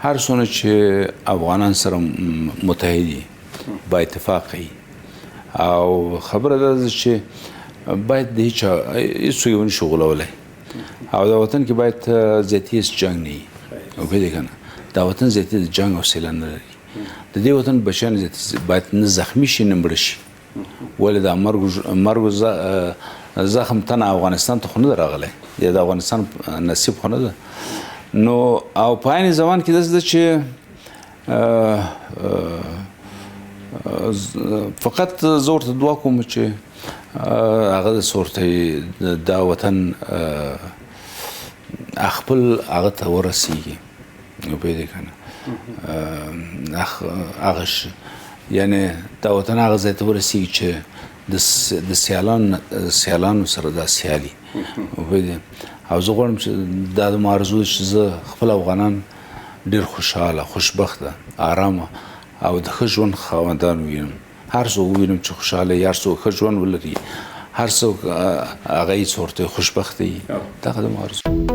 هر څونه چې افغانان سره متحد دي با اتفاق وي او خبره ده چې باید د هیڅ یو نشي غولولی او د وطن کې باید ذاتي جنګ نه وي او پوهېږې که نه دا وطن ذاتي د جنګ حوصله نه لري د دې وطن بچیان باید نه زخمي شي نه مړه شي ولې دا مرګ زخم تنه افغانستان ته خو نه ده راغلی یا د افغانستان نصیب خو نه ده نو او په عین زمان کې داسې ده چې فقط زه ورته دعا کوم چې هغه د څه دا وطن خپل هغه ته ورسېږي نو پوهېږې که نه هغه یعنې دا وطن هغه ځای ته ورسېږي چې د سیالانو سره دا سیالي پوهېږې او زه غواړم چې دا د ما آرزو ده چې زه خپل افغانان ډېر خوشحاله خوشبخته آرامه او د ښه ژوند خاوندان ووینم هر څوک ووینم چې خوشحاله وي هر څوک ښه ژوند ولري هر څوک هغه هېڅ ورته خوشبخته وي دغه د ما آرزو